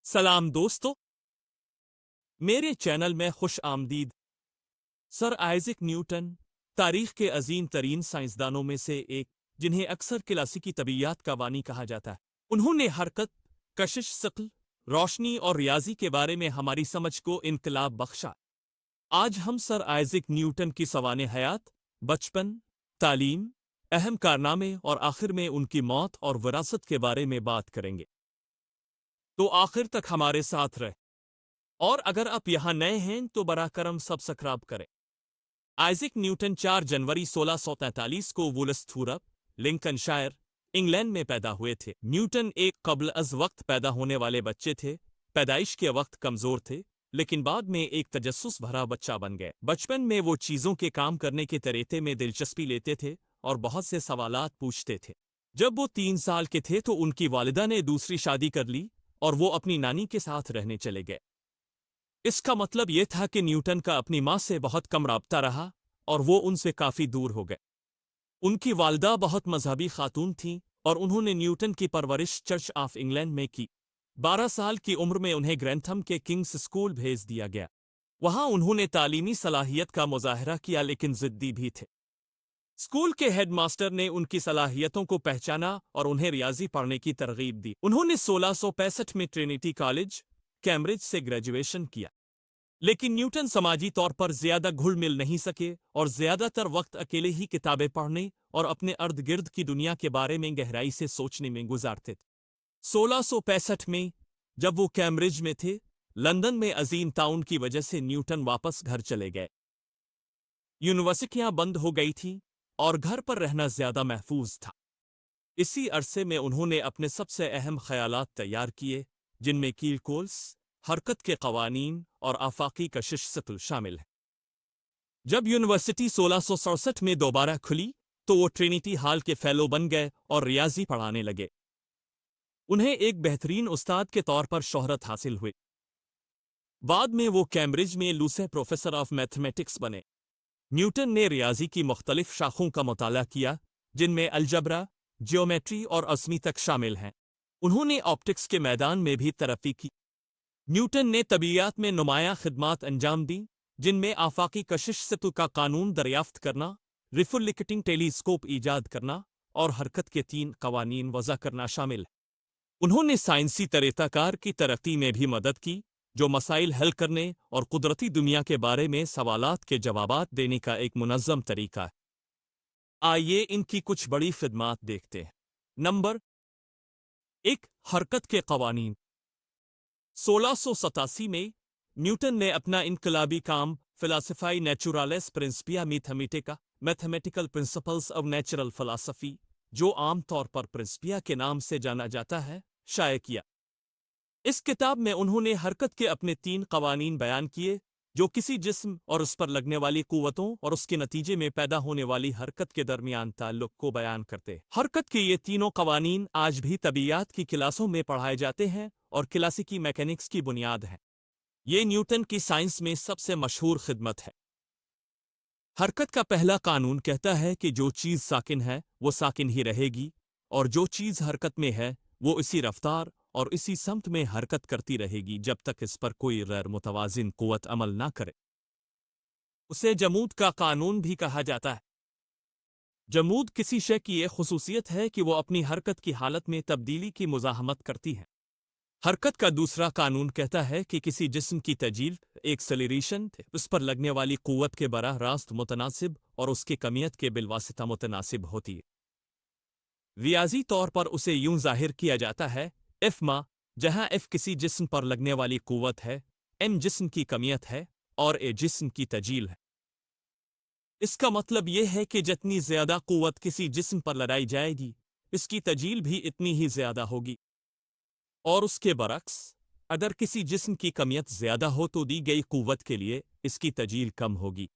सलाम दोस्तों, मेरे चैनल में खुश आमदीद। सर आइजैक न्यूटन तारीख के अजीम तरीन साइंसदानों में से एक, जिन्हें अक्सर क्लासिकी तबीयत का बानी कहा जाता है। उन्होंने हरकत, कशिश, शक्ल, रोशनी और रियाजी के बारे में हमारी समझ को इनकलाब बख्शा। आज हम सर आइजैक न्यूटन की सवाने हयात, बचपन, तालीम, अहम कारनामे और आखिर में उनकी मौत और विरासत के बारे में बात करेंगे। तो आखिर तक हमारे साथ रहे, और अगर आप यहाँ नए हैं तो बरा करम सब्सक्राइब करें। आइजैक न्यूटन 4 जनवरी 1643 को वुलस्थूरप, लिंकनशायर, इंग्लैंड में पैदा हुए थे। न्यूटन एक कब्ल अज वक्त पैदा होने वाले बच्चे थे। पैदाइश के वक्त कमजोर थे, लेकिन बाद में एक तजस्सुस भरा बच्चा बन गए। बचपन में वो चीजों के काम करने के तरीके में दिलचस्पी लेते थे और बहुत से सवालात पूछते थे। जब वो 3 साल के थे तो उनकी वालिदा ने दूसरी शादी कर ली और वो अपनी नानी के साथ रहने चले गए। इसका मतलब यह था कि न्यूटन का अपनी मां से बहुत कम राब्ता रहा और वो उनसे काफी दूर हो गए। उनकी वालिदा बहुत मजहबी खातून थीं और उन्होंने न्यूटन की परवरिश चर्च ऑफ इंग्लैंड में की। 12 साल की उम्र में उन्हें ग्रैंथम के किंग्स स्कूल भेज दिया गया। वहां उन्होंने तालीमी सलाहियत का मुजाहरा किया, लेकिन जिद्दी भी थे। स्कूल के हेडमास्टर ने उनकी सलाहियतों को पहचाना और उन्हें रियाजी पढ़ने की तरगीब दी। उन्होंने 1665 में ट्रिनिटी कॉलेज, कैम्ब्रिज से ग्रेजुएशन किया। लेकिन न्यूटन समाजी तौर पर ज्यादा घुल मिल नहीं सके और ज्यादातर वक्त अकेले ही किताबें पढ़ने और अपने अर्द गिर्द की दुनिया के बारे में गहराई से सोचने में गुजारते थे। 1665 में जब वो कैम्ब्रिज में थे, लंदन में अजीम ताउन की वजह से न्यूटन वापस घर चले गए। यूनिवर्सिटियां बंद हो गई थीं और घर पर रहना ज्यादा महफूज था। इसी अरसे में उन्होंने अपने सबसे अहम ख्यालात तैयार किए, जिनमें कीलकोल्स, हरकत के कवानीन और आफाकी कशिश शक्ल शामिल है। जब यूनिवर्सिटी 1667 में दोबारा खुली तो वो ट्रिनिटी हॉल के फेलो बन गए और रियाजी पढ़ाने लगे। उन्हें एक बेहतरीन उस्ताद के तौर पर शोहरत हासिल हुई। बाद में वो कैम्ब्रिज में लूसे प्रोफेसर ऑफ मैथमेटिक्स बने। न्यूटन ने रियाजी की मुख्तलिफ शाखों का मुताला किया, जिनमें अलजबरा, जियोमेट्री और असमी तक शामिल हैं। उन्होंने ऑप्टिक्स के मैदान में भी तरक्की की। न्यूटन ने तबीयत में नुमायां खिदमात अंजाम दी, जिनमें आफाकी कशिश शक्ल का कानून दरियाफ्त करना, रिफ्लेक्टिंग टेलीस्कोप ईजाद करना और हरकत के 3 कवानीन वज़ा करना शामिल है। उन्होंने साइंसी तरीक़ाकार की तरक्की में भी मदद की, जो मसाइल हल करने और कुदरती दुनिया के बारे में सवालात के जवाबात देने का एक मुनज़्ज़म तरीका है। आइए इनकी कुछ बड़ी खिदमात देखते हैं। नंबर 1, हरकत के कवानीन। 1687 में न्यूटन ने अपना इनकलाबी काम फिलासफाई नेचुरालिस प्रिंसिपिया मैथमेटिका, mathematical principles of natural philosophy, जो आम तौर पर प्रिंसिपिया के नाम से जाना जाता है, शाये किया। इस किताब में उन्होंने हरकत के अपने 3 कवानीन बयान किए, जो किसी जिस्म और उस पर लगने वाली कुव्वतों और उसके नतीजे में पैदा होने वाली हरकत के दरमियान ताल्लुक को बयान करते। हरकत के ये तीनों कवानीन आज भी तबीयत की क्लासों में पढ़ाए जाते हैं और क्लासिकी मैकेनिक्स की बुनियाद है। ये न्यूटन की साइंस में सबसे मशहूर खिदमत है। हरकत का पहला कानून कहता है कि जो चीज़ साकिन है वो साकिन ही रहेगी, और जो चीज़ हरकत में है वो इसी रफ्तार और इसी समत में हरकत करती रहेगी जब तक इस पर कोई गैर मुतवाजिन कुव्वत अमल ना करे। उसे जमूद का कानून भी कहा जाता है। जमूद किसी शय की एक खुसूसियत है कि वो अपनी हरकत की हालत में तब्दीली की मुज़ाहमत करती है। हरकत का दूसरा कानून कहता है कि किसी जिस्म की तजील, एक्सेलरेशन, उस पर लगने वाली कुव्वत के बराह रास्त मुतनासिब और उसकी कमियत के बिलवासिता मुतनासिब होती है। रियाजी तौर पर उसे यूं जाहिर किया जाता है, एफ मा, जहां एफ किसी जिस्म पर लगने वाली कुव्वत है, एम जिस्म की कमियत है और ए जिस्म की तजील है। इसका मतलब यह है कि जितनी ज्यादा कुव्वत किसी जिस्म पर लगाई जाएगी, इसकी तजील भी इतनी ही ज्यादा होगी, और उसके बरक्स, अगर किसी जिस्म की कमियत ज्यादा हो तो दी गई कुव्वत के लिए इसकी तजील कम होगी।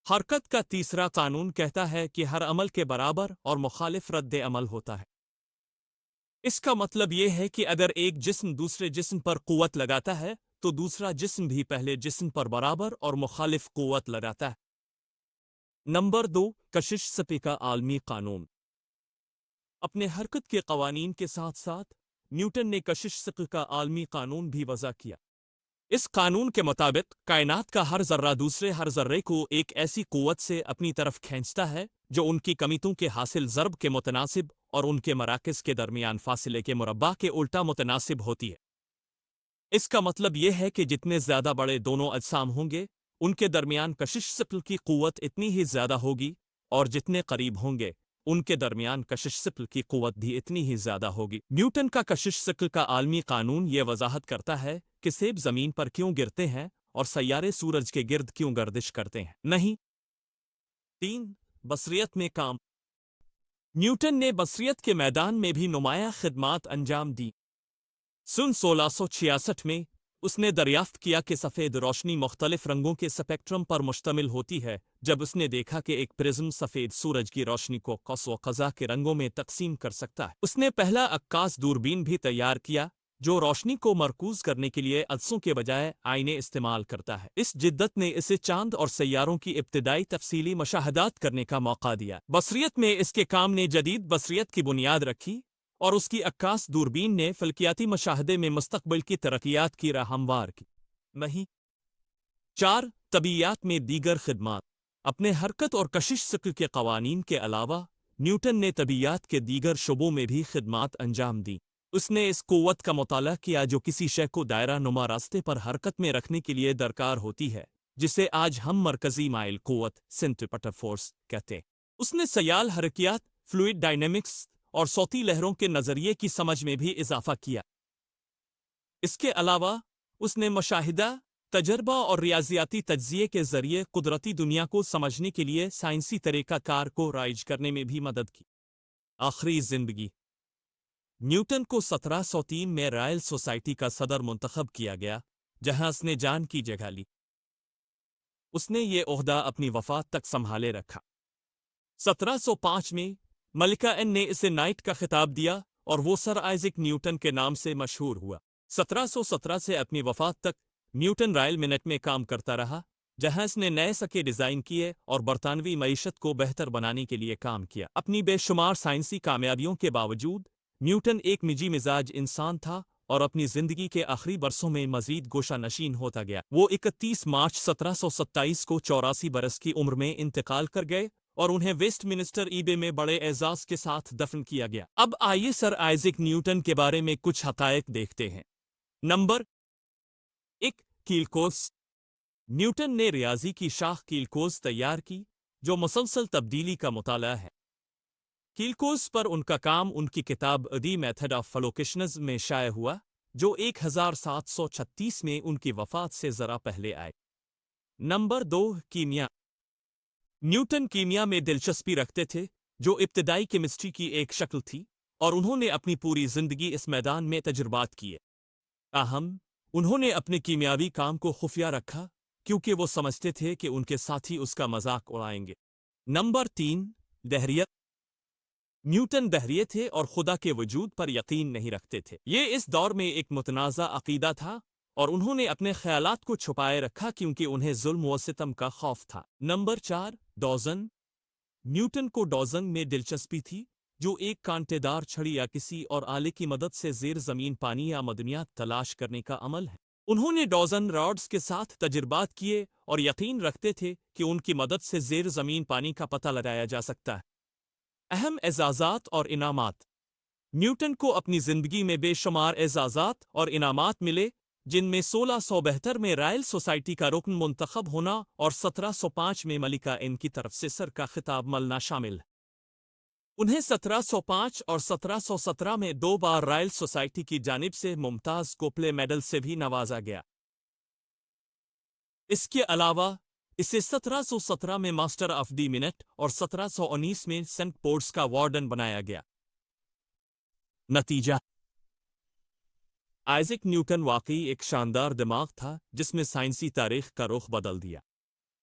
हरकत का तीसरा कानून कहता है कि हर अमल के बराबर और मुखालिफ रद्द अमल होता है। इसका मतलब यह है कि अगर एक जिस्म दूसरे जिस्म पर कुव्वत लगाता है तो दूसरा जिस्म भी पहले जिस्म पर बराबर और मुखालिफ कुव्वत लगाता है। नंबर 2, कशिश सपे का आलमी कानून। अपने हरकत के कवानीन के साथ साथ न्यूटन ने कशिश सिक्ल का आलमी कानून भी वज़ा किया। इस कानून के मुताबिक कायनात का हर जर्रा दूसरे हर जर्रे को एक ऐसी कुव्वत से अपनी तरफ खींचता है जो उनकी कमीतों के हासिल ज़र्ब के मुतनासिब और उनके मराकज़ के दरमियान फासिले के मुरब्बा के उल्टा मुतनासिब होती है। इसका मतलब यह है कि जितने ज़्यादा बड़े दोनों अजसाम होंगे उनके दरमियान कशिश सिक्ल की कुव्वत इतनी ही ज़्यादा होगी, और जितने करीब होंगे उनके दरमियान कशिश सिक्ल की कुव्वत भी इतनी ही ज़्यादा होगी। न्यूटन का कशिश सिक्ल का आलमी कानून ये वजाहत करता है कि सेब ज़मीन पर क्यों गिरते हैं और सैयारे सूरज के गिर्द क्यों गर्दिश करते हैं। नहीं। 3. बसरियत में काम। न्यूटन ने बसरियत के मैदान में भी नुमाया खिदमात अंजाम दी। सन 1666 में उसने दरियाफ्त किया कि सफ़ेद रोशनी मुख्तलिफ रंगों के स्पेक्ट्रम पर मुश्तमिल होती है। जब उसने देखा कि एक प्रिज्म सफ़ेद सूरज की रोशनी को कौस व क़ज़ा के रंगों में तकसीम कर सकता है, उसने पहला अक्कास दूरबीन भी तैयार किया जो रोशनी को मरकूज करने के लिए अदसों के बजाय आईने इस्तेमाल करता है। इस जिद्दत ने इसे चांद और सैयारों की इब्तिदाई तफसीली मशाहदात करने का मौका दिया। बसरियत में इसके काम ने जदीद बसरियत की बुनियाद रखी और उसकी अक्कास दूरबीन ने फल्कियाती मशाहदे में मुस्तकबिल की तरक्यात की राह हमवार की। नहीं। 4. तबीयात में दीगर खिदमात। अपने हरकत और कशिश सिक्ल के कवानीन के अलावा न्यूटन ने तबीयात के दीगर शुबों में भी खिदमात अंजाम दी। उसने इस कुव्वत का मुताला किया जो किसी शय को दायरा नुमा रास्ते पर हरकत में रखने के लिए दरकार होती है, जिसे आज हम मरकजी माइल कुव्वत सेंट्रीपिटल फोर्स कहते हैं। उसने सयाल हरकियात, फ्लूइड डायनेमिक्स और सौती लहरों के नज़रिए की समझ में भी इजाफा किया। इसके अलावा उसने मुशाहिदा, तजर्बा और रियाजियाती तज्जिये के ज़रिए कुदरती दुनिया को समझने के लिए साइंसी तरीक़ाकार को राइज करने में भी मदद की। आखिरी ज़िंदगी। न्यूटन को 1703 में रॉयल सोसाइटी का सदर मुंतखब किया गया, जहां उसने जान की जगह ली। उसने ये ओहदा अपनी वफात तक संभाले रखा। 1705 में मलिका एन ने इसे नाइट का खिताब दिया और वो सर आइजैक न्यूटन के नाम से मशहूर हुआ। 1717 से अपनी वफात तक न्यूटन रॉयल मिनट में काम करता रहा, जहां इसने नए सके डिज़ाइन किए और बरतानवी मईशत को बेहतर बनाने के लिए काम किया। अपनी बेशुमार साइंसी कामयाबियों के बावजूद न्यूटन एक निजी मिजाज इंसान था और अपनी जिंदगी के आखिरी बरसों में मजीद गोशा नशीन होता गया। वो 31 मार्च 1727 को 84 बरस की उम्र में इंतकाल कर गए और उन्हें वेस्टमिनिस्टर ईबे में बड़े एजाज के साथ दफन किया गया। अब आइए सर आइजैक न्यूटन के बारे में कुछ हकायक देखते हैं। नंबर 1, कीलकोस। न्यूटन ने रियाजी की शाख कीलकोस तैयार की जो मुसलसल तब्दीली का मुताला है। कीलकोस पर उनका काम उनकी किताब दी मेथड ऑफ फलोकिशनज में शाये हुआ, जो 1736 में उनकी वफात से ज़रा पहले आए। नंबर 2, कीमिया। न्यूटन कीमिया में दिलचस्पी रखते थे, जो इब्तिदाई केमिस्ट्री की एक शक्ल थी, और उन्होंने अपनी पूरी जिंदगी इस मैदान में तजुर्बात किए। अहम, उन्होंने अपने कीमियावी काम को खुफिया रखा क्योंकि वो समझते थे कि उनके साथी उसका मजाक उड़ाएंगे। नंबर 3, दहरियत। न्यूटन दहरिये थे और खुदा के वजूद पर यकीन नहीं रखते थे। ये इस दौर में एक मुतनाज़ा अकीदा था और उन्होंने अपने ख्यालात को छुपाए रखा क्योंकि उन्हें जुल्म व सितम का खौफ था। Number 4, dodgem. न्यूटन को डॉजन में दिलचस्पी थी, जो एक कांटेदार छड़ी या किसी और आले की मदद से ज़ेर ज़मीन पानी या मदनियात तलाश करने का अमल है। उन्होंने डॉजन रॉड्स के साथ तजुर्बात किए और यकीन रखते थे कि उनकी मदद से ज़ेर ज़मीन पानी का पता लगाया जा सकता है। अहम एजाज़ात और इनामात। न्यूटन को अपनी ज़िंदगी में बेशुमार एजाज़ात और इनामात मिले, जिनमें 1672 में रॉयल सोसाइटी का रुकन मुंतखब होना और 1705 में मलिका एन की तरफ से सर का खिताब मलना शामिल है। उन्हें 1705 और 1717 में 2 बार रॉयल सोसाइटी की जानिब से मुमताज़ कोपले मेडल से भी नवाजा गया। इसके अलावा इसे 1717 में मास्टर ऑफ दी मिनट और 1719 में सेंट पोर्ट्स का वार्डन बनाया गया। नतीजा, आइजैक न्यूटन वाकई एक शानदार दिमाग था जिसमें साइंसी तारीख का रुख बदल दिया।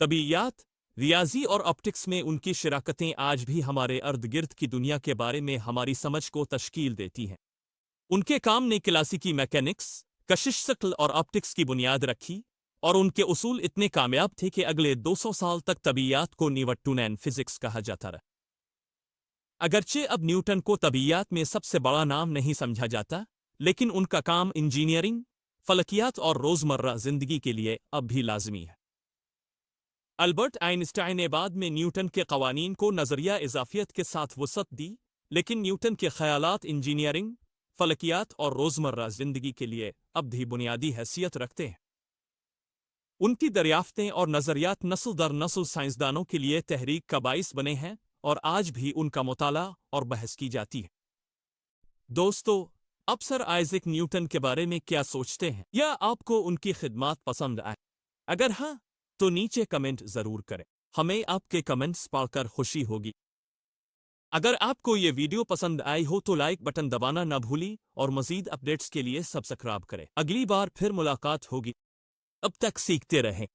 तबीयात, रियाजी और ऑप्टिक्स में उनकी शिराकतें आज भी हमारे अर्द गिर्द की दुनिया के बारे में हमारी समझ को तश्कील देती हैं। उनके काम ने क्लासिकी मैकेनिक्स, कशिश सिक्ल और ऑप्टिक्स की बुनियाद रखी और उनके उसूल इतने कामयाब थे कि अगले 200 साल तक तबीयात को न्यूटोनियन फिजिक्स कहा जाता रहा। अगरचे अब न्यूटन को तबीयात में सबसे बड़ा नाम नहीं समझा जाता, लेकिन उनका काम इंजीनियरिंग, फलकियात और रोजमर्रा जिंदगी के लिए अब भी लाजमी है। अल्बर्ट आइंस्टाइन ने बाद में न्यूटन के कवानीन को नजरिया इजाफियत के साथ वसअत दी, लेकिन न्यूटन के ख्यालात इंजीनियरिंग, फलकियात और रोजमर्रा जिंदगी के लिए अब भी बुनियादी हैसियत रखते हैं। उनकी दरियाफ्तें और नजरियात नस्ल दर नस्ल साइंसदानों के लिए तहरीक का बाइस बने हैं और आज भी उनका मुताला और बहस की जाती है। दोस्तों, अब सर आइजैक न्यूटन के बारे में क्या सोचते हैं, या आपको उनकी खिदमात पसंद आए? अगर हाँ, तो नीचे कमेंट जरूर करें, हमें आपके कमेंट्स पढ़कर खुशी होगी। अगर आपको ये वीडियो पसंद आई हो तो लाइक बटन दबाना ना भूली और मजीद अपडेट्स के लिए सब्सक्राइब करें। अगली बार फिर मुलाकात होगी, अब तक सीखते रहें।